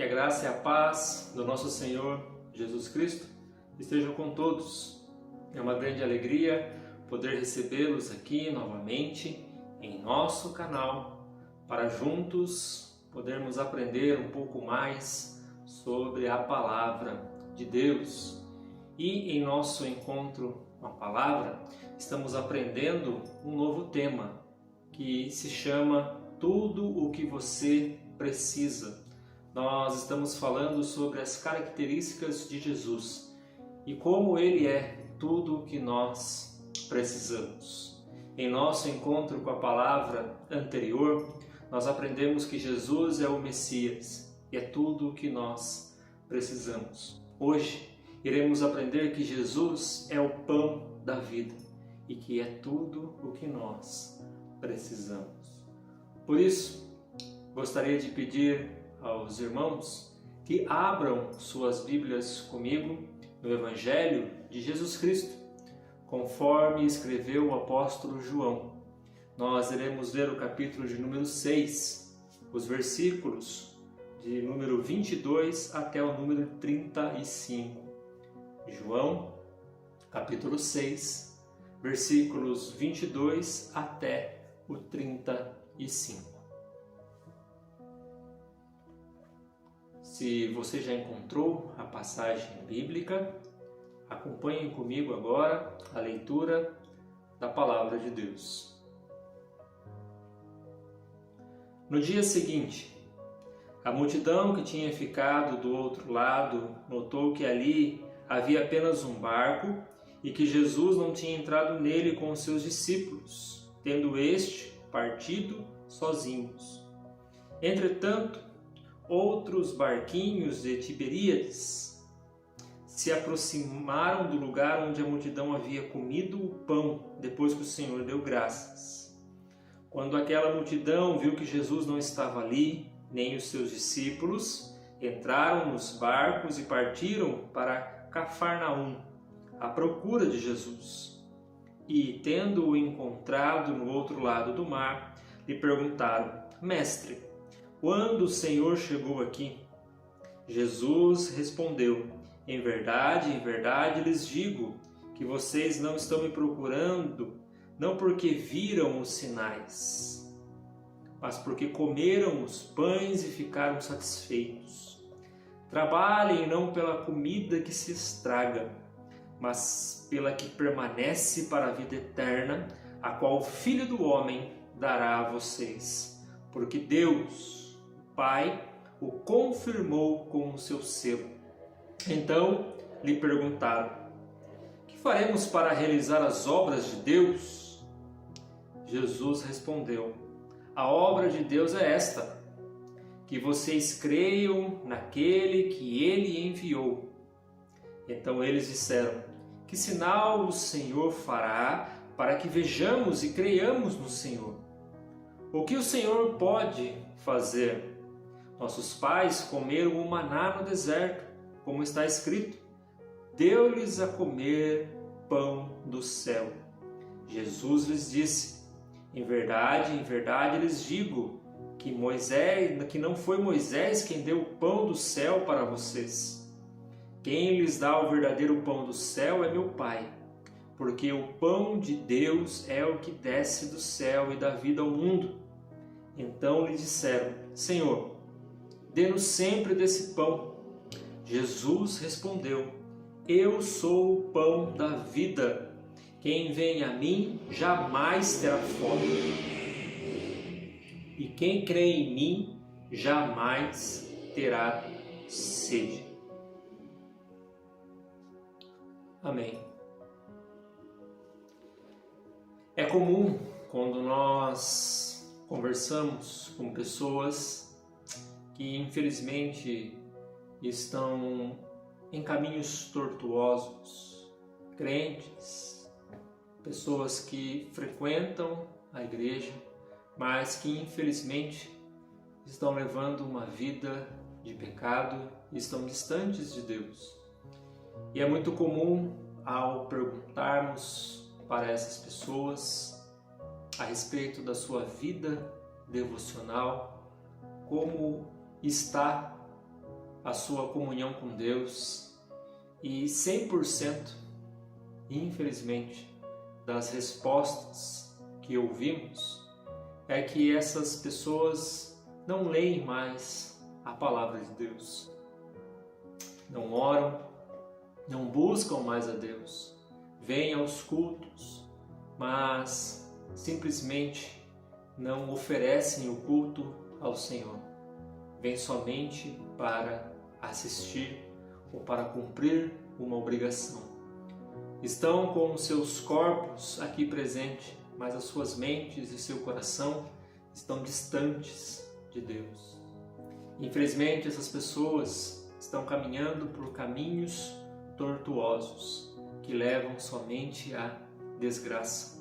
Que a graça e a paz do nosso Senhor Jesus Cristo estejam com todos. É uma grande alegria poder recebê-los aqui novamente em nosso canal, para juntos podermos aprender um pouco mais sobre a Palavra de Deus. E em nosso encontro com a Palavra, estamos aprendendo um novo tema que se chama Tudo o que você precisa. Nós estamos falando sobre as características de Jesus e como Ele é tudo o que nós precisamos. Em nosso encontro com a palavra anterior, nós aprendemos que Jesus é o Messias e é tudo o que nós precisamos. Hoje, iremos aprender que Jesus é o pão da vida e que é tudo o que nós precisamos. Por isso, gostaria de pedir aos irmãos que abram suas Bíblias comigo no Evangelho de Jesus Cristo, conforme escreveu o apóstolo João. Nós iremos ler o capítulo de número 6, os versículos de número 22 até o número 35. João, capítulo 6, versículos 22 até o 35. Se você já encontrou a passagem bíblica, acompanhem comigo agora a leitura da Palavra de Deus. No dia seguinte, a multidão que tinha ficado do outro lado notou que ali havia apenas um barco e que Jesus não tinha entrado nele com os seus discípulos, tendo este partido sozinhos. Entretanto, outros barquinhos de Tiberíades se aproximaram do lugar onde a multidão havia comido o pão depois que o Senhor deu graças. Quando aquela multidão viu que Jesus não estava ali, nem os seus discípulos, entraram nos barcos e partiram para Cafarnaum, à procura de Jesus. E, tendo-o encontrado no outro lado do mar, lhe perguntaram: Mestre, quando o Senhor chegou aqui? Jesus respondeu: em verdade lhes digo que vocês não estão me procurando, não porque viram os sinais, mas porque comeram os pães e ficaram satisfeitos. Trabalhem não pela comida que se estraga, mas pela que permanece para a vida eterna, a qual o Filho do Homem dará a vocês, porque Deus, Pai, o confirmou com o seu selo. Então lhe perguntaram: que faremos para realizar as obras de Deus? Jesus respondeu: a obra de Deus é esta, que vocês creiam naquele que Ele enviou. Então eles disseram: que sinal o Senhor fará para que vejamos e creiamos no Senhor? O que o Senhor pode fazer? Nossos pais comeram o maná no deserto, como está escrito: deu-lhes a comer pão do céu. Jesus lhes disse: em verdade lhes digo que não foi Moisés quem deu o pão do céu para vocês. Quem lhes dá o verdadeiro pão do céu é meu Pai, porque o pão de Deus é o que desce do céu e dá vida ao mundo. Então lhe disseram: Senhor, dê-nos sempre desse pão. Jesus respondeu: eu sou o pão da vida. Quem vem a mim jamais terá fome. E quem crê em mim jamais terá sede. Amém. É comum quando nós conversamos com pessoas que infelizmente estão em caminhos tortuosos, crentes, pessoas que frequentam a igreja, mas que infelizmente estão levando uma vida de pecado e estão distantes de Deus. E é muito comum, ao perguntarmos para essas pessoas a respeito da sua vida devocional, como está a sua comunhão com Deus e 100%, infelizmente, das respostas que ouvimos é que essas pessoas não leem mais a palavra de Deus, não oram, não buscam mais a Deus, vêm aos cultos, mas simplesmente não oferecem o culto ao Senhor. Vêm somente para assistir ou para cumprir uma obrigação. Estão com os seus corpos aqui presentes, mas as suas mentes e seu coração estão distantes de Deus. Infelizmente, essas pessoas estão caminhando por caminhos tortuosos que levam somente à desgraça.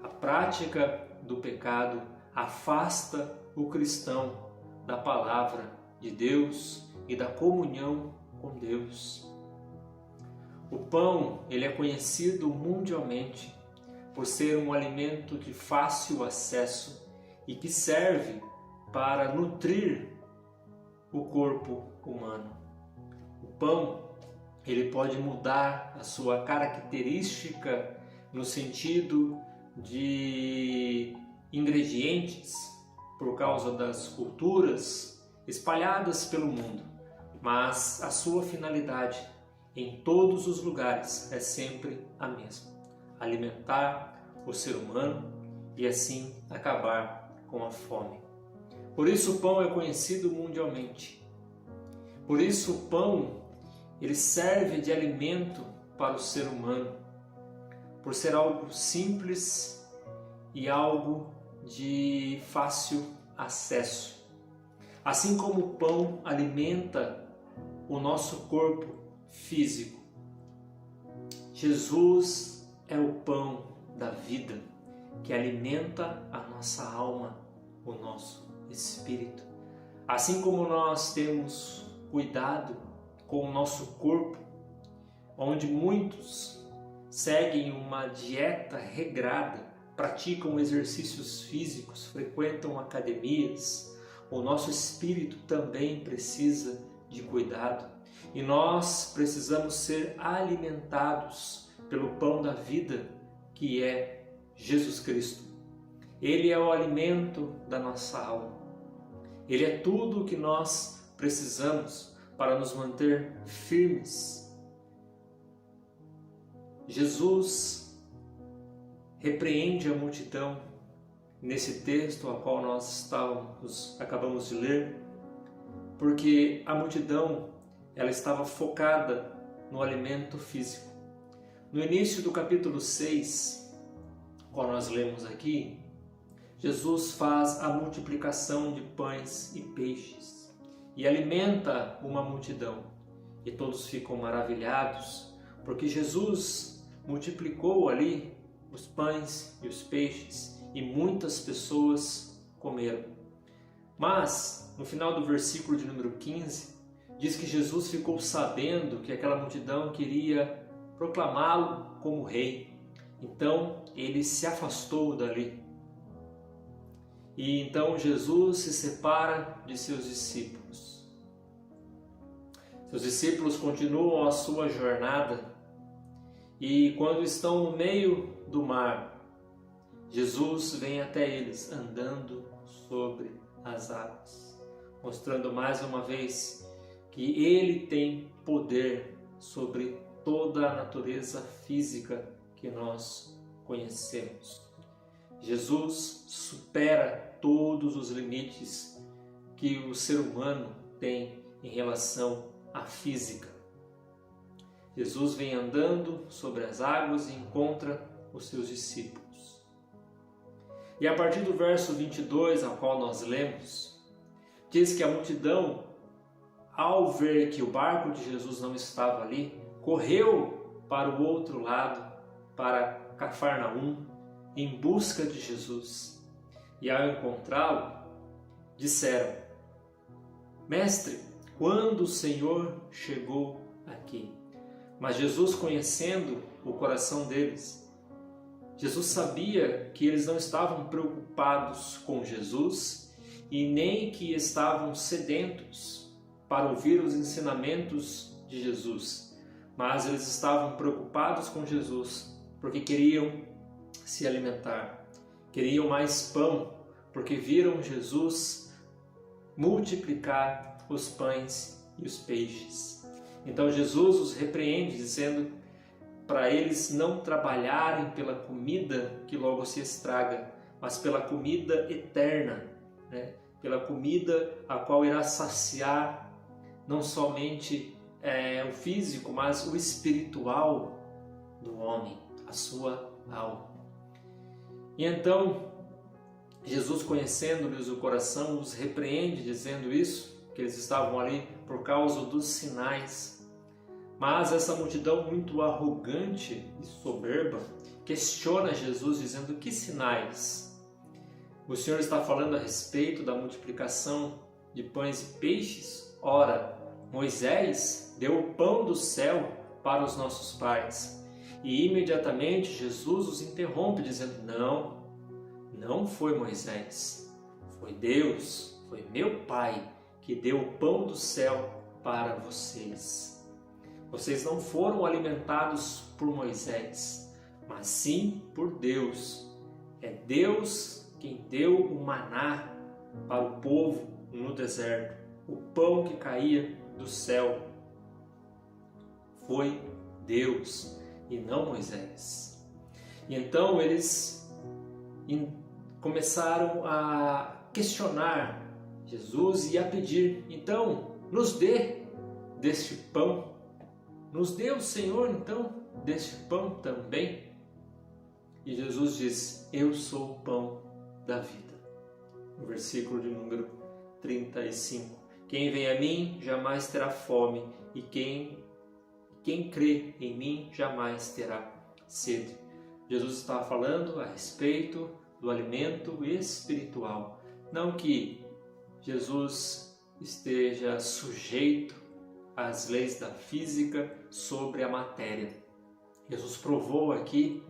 A prática do pecado afasta o cristão da palavra de Deus e da comunhão com Deus. O pão, ele é conhecido mundialmente por ser um alimento de fácil acesso e que serve para nutrir o corpo humano. O pão, ele pode mudar a sua característica no sentido de ingredientes por causa das culturas espalhadas pelo mundo, mas a sua finalidade em todos os lugares é sempre a mesma: alimentar o ser humano e assim acabar com a fome. Por isso o pão é conhecido mundialmente. Por isso o pão, ele serve de alimento para o ser humano, por ser algo simples e algo de fácil acesso. Assim como o pão alimenta o nosso corpo físico, Jesus é o pão da vida que alimenta a nossa alma, o nosso espírito. Assim como nós temos cuidado com o nosso corpo, onde muitos seguem uma dieta regrada, praticam exercícios físicos, frequentam academias, o nosso espírito também precisa de cuidado e nós precisamos ser alimentados pelo pão da vida, que é Jesus Cristo. Ele é o alimento da nossa alma. Ele é tudo o que nós precisamos para nos manter firmes. Jesus repreende a multidão nesse texto ao qual nós acabamos de ler, porque a multidão ela estava focada no alimento físico. No início do capítulo 6, qual nós lemos aqui, Jesus faz a multiplicação de pães e peixes e alimenta uma multidão. E todos ficam maravilhados, porque Jesus multiplicou ali os pães e os peixes e muitas pessoas comeram. Mas, no final do versículo de número 15, diz que Jesus ficou sabendo que aquela multidão queria proclamá-lo como rei. Então, ele se afastou dali. E então Jesus se separa de seus discípulos. Seus discípulos continuam a sua jornada e quando estão no meio do mar, Jesus vem até eles andando sobre as águas, mostrando mais uma vez que Ele tem poder sobre toda a natureza física que nós conhecemos. Jesus supera todos os limites que o ser humano tem em relação à física. Jesus vem andando sobre as águas e encontra os seus discípulos. E a partir do verso 22, ao qual nós lemos, diz que a multidão, ao ver que o barco de Jesus não estava ali, correu para o outro lado, para Cafarnaum, em busca de Jesus. E ao encontrá-lo, disseram: Mestre, quando o Senhor chegou aqui? Mas Jesus, conhecendo o coração deles, Jesus sabia que eles não estavam preocupados com Jesus e nem que estavam sedentos para ouvir os ensinamentos de Jesus, mas eles estavam preocupados com Jesus porque queriam se alimentar, queriam mais pão, porque viram Jesus multiplicar os pães e os peixes. Então Jesus os repreende, dizendo para eles não trabalharem pela comida que logo se estraga, mas pela comida eterna, né? Pela comida a qual irá saciar não somente o físico, mas o espiritual do homem, a sua alma. E então Jesus, conhecendo-lhes o coração, os repreende, dizendo isso, que eles estavam ali por causa dos sinais. Mas essa multidão muito arrogante e soberba questiona Jesus, dizendo: que sinais? O Senhor está falando a respeito da multiplicação de pães e peixes? Ora, Moisés deu o pão do céu para os nossos pais. E imediatamente Jesus os interrompe, dizendo: não foi Moisés, foi Deus, foi meu Pai que deu o pão do céu para vocês. Vocês não foram alimentados por Moisés, mas sim por Deus. É Deus quem deu o maná para o povo no deserto, o pão que caía do céu. Foi Deus e não Moisés. E então eles começaram a questionar Jesus e a pedir: então, nos dê deste pão. Nos dê o Senhor, então, deste pão também. E Jesus diz: eu sou o pão da vida. No versículo de número 35. Quem vem a mim jamais terá fome, e quem crê em mim jamais terá sede. Jesus estava falando a respeito do alimento espiritual. Não que Jesus esteja sujeito às leis da física sobre a matéria. Jesus provou aqui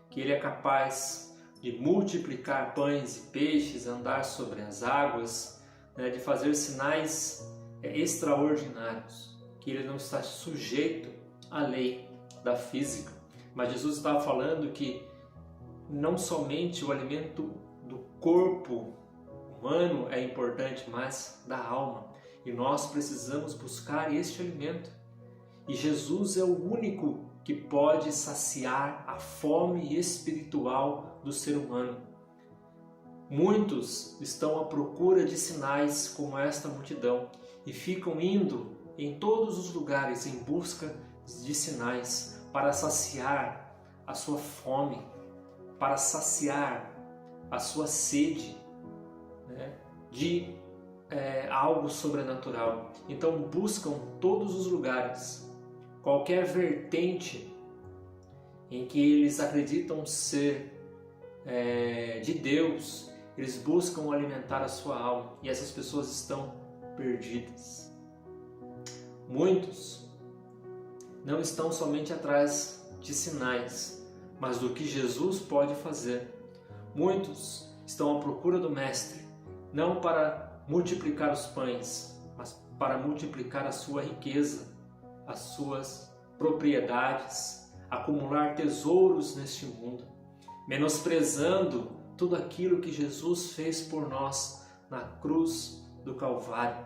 que ele é capaz de multiplicar pães e peixes, andar sobre as águas, né, de fazer sinais extraordinários, que ele não está sujeito à lei da física. Mas Jesus estava falando que não somente o alimento do corpo humano é importante, mas da alma. E nós precisamos buscar este alimento. E Jesus é o único que pode saciar a fome espiritual do ser humano. Muitos estão à procura de sinais como esta multidão e ficam indo em todos os lugares em busca de sinais para saciar a sua fome, para saciar a sua sede, né, de algo sobrenatural. Então buscam todos os lugares, qualquer vertente em que eles acreditam ser de Deus, eles buscam alimentar a sua alma, e essas pessoas estão perdidas. Muitos não estão somente atrás de sinais, mas do que Jesus pode fazer. Muitos estão à procura do Mestre, não para multiplicar os pães, mas para multiplicar a sua riqueza, as suas propriedades, acumular tesouros neste mundo, menosprezando tudo aquilo que Jesus fez por nós na cruz do Calvário.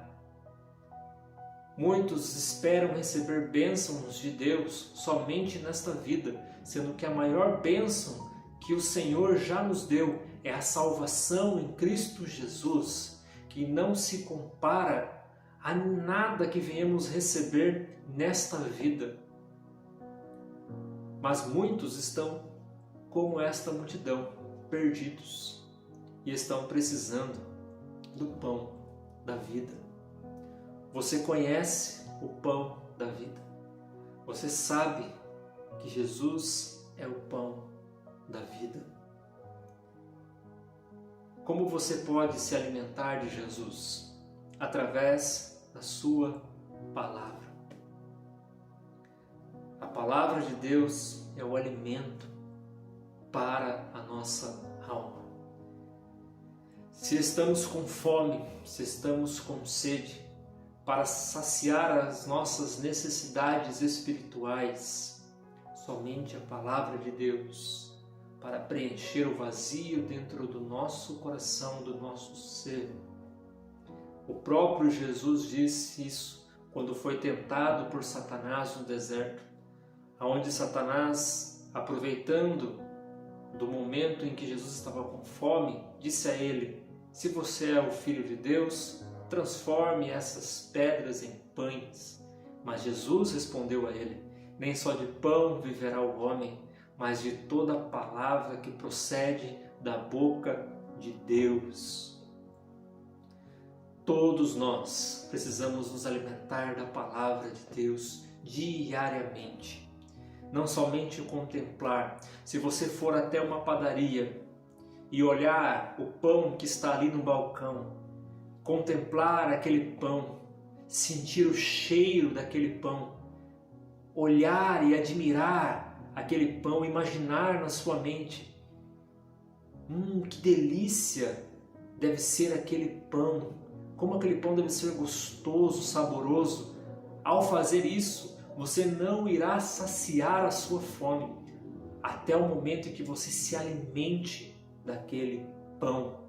Muitos esperam receber bênçãos de Deus somente nesta vida, sendo que a maior bênção que o Senhor já nos deu é a salvação em Cristo Jesus, que não se compara a nada que venhamos receber nesta vida. Mas muitos estão como esta multidão, perdidos, e estão precisando do pão da vida. Você conhece o pão da vida. Você sabe que Jesus é o pão da vida. Como você pode se alimentar de Jesus? Através da sua palavra. A palavra de Deus é o alimento para a nossa alma. Se estamos com fome, se estamos com sede, para saciar as nossas necessidades espirituais. Somente a palavra de Deus para preencher o vazio dentro do nosso coração, do nosso ser. O próprio Jesus disse isso quando foi tentado por Satanás no deserto, onde Satanás, aproveitando do momento em que Jesus estava com fome, disse a ele: se você é o Filho de Deus, transforme essas pedras em pães. Mas Jesus respondeu a ele: nem só de pão viverá o homem, mas de toda a palavra que procede da boca de Deus. Todos nós precisamos nos alimentar da palavra de Deus diariamente. Não somente contemplar. Se você for até uma padaria e olhar o pão que está ali no balcão, contemplar aquele pão, sentir o cheiro daquele pão, olhar e admirar aquele pão, imaginar na sua mente: que delícia deve ser aquele pão, como aquele pão deve ser gostoso, saboroso. Ao fazer isso, você não irá saciar a sua fome até o momento em que você se alimente daquele pão.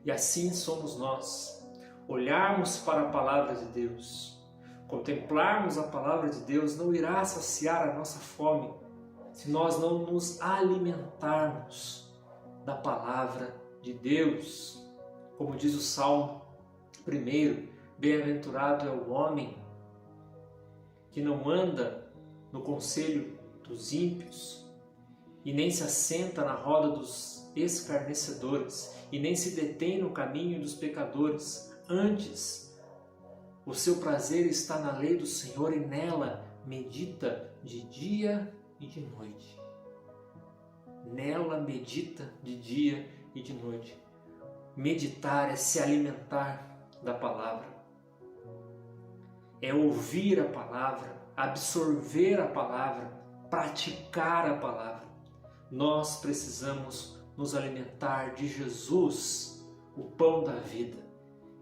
E assim somos nós. Olharmos para a palavra de Deus, contemplarmos a palavra de Deus não irá saciar a nossa fome se nós não nos alimentarmos da palavra de Deus. Como diz o Salmo 1, bem-aventurado é o homem que não anda no conselho dos ímpios, e nem se assenta na roda dos escarnecedores, e nem se detém no caminho dos pecadores. Antes, o seu prazer está na lei do Senhor, e nela medita de dia e de noite. Nela medita de dia e de noite. Meditar é se alimentar da palavra. É ouvir a palavra, absorver a palavra, praticar a palavra. Nós precisamos nos alimentar de Jesus, o pão da vida.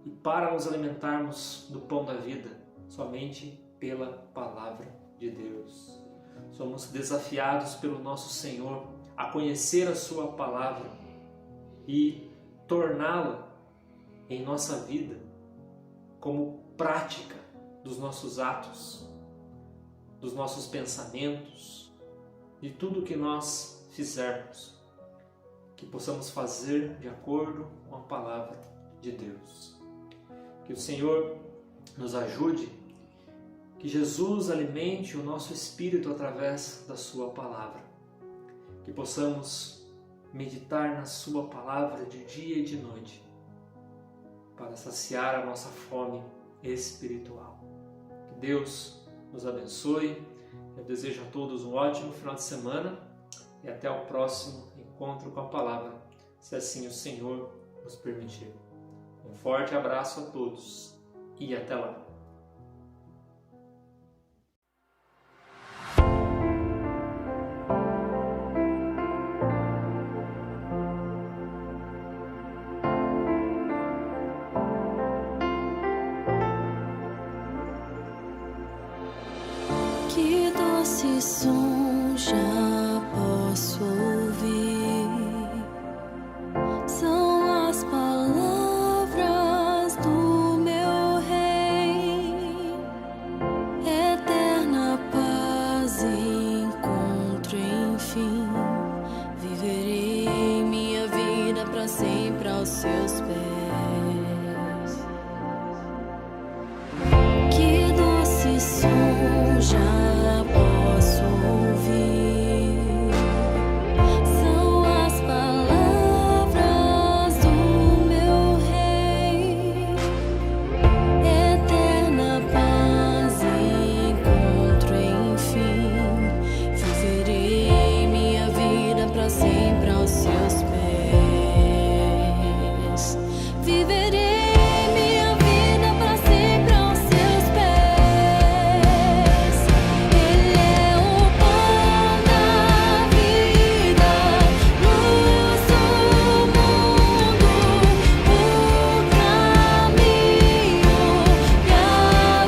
E para nos alimentarmos do pão da vida, somente pela palavra de Deus. Somos desafiados pelo nosso Senhor a conhecer a sua palavra e torná-la em nossa vida como prática dos nossos atos, dos nossos pensamentos, de tudo que nós fizermos, que possamos fazer de acordo com a palavra de Deus. Que o Senhor nos ajude, que Jesus alimente o nosso espírito através da sua palavra, que possamos meditar na sua palavra de dia e de noite, para saciar a nossa fome espiritual. Que Deus nos abençoe. Eu desejo a todos um ótimo final de semana e até o próximo encontro com a palavra, se assim o Senhor nos permitir. Um forte abraço a todos e até lá. Que doce som já posso ouvir, são as palavras do meu Rei. Eterna paz encontro, enfim, viverei minha vida para sempre aos seus pés. Que doce som já posso ouvir, são as palavras do meu Rei. Eterna paz encontro, enfim, viverei minha vida para sempre aos seus pés. Viverei minha vida para sempre aos seus pés. Ele é o pão da vida, luz do mundo, o caminho e a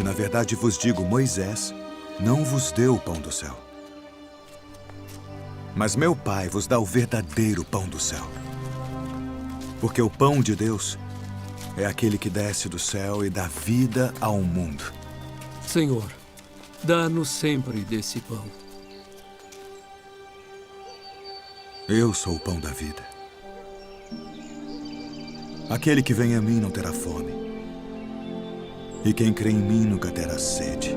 na verdade vos digo, Moisés não vos deu o pão do céu. Mas meu Pai vos dá o verdadeiro pão do céu. Porque o pão de Deus é aquele que desce do céu e dá vida ao mundo. Senhor, dá-nos sempre desse pão. Eu sou o pão da vida. Aquele que vem a mim não terá fome. E quem crê em mim nunca terá sede.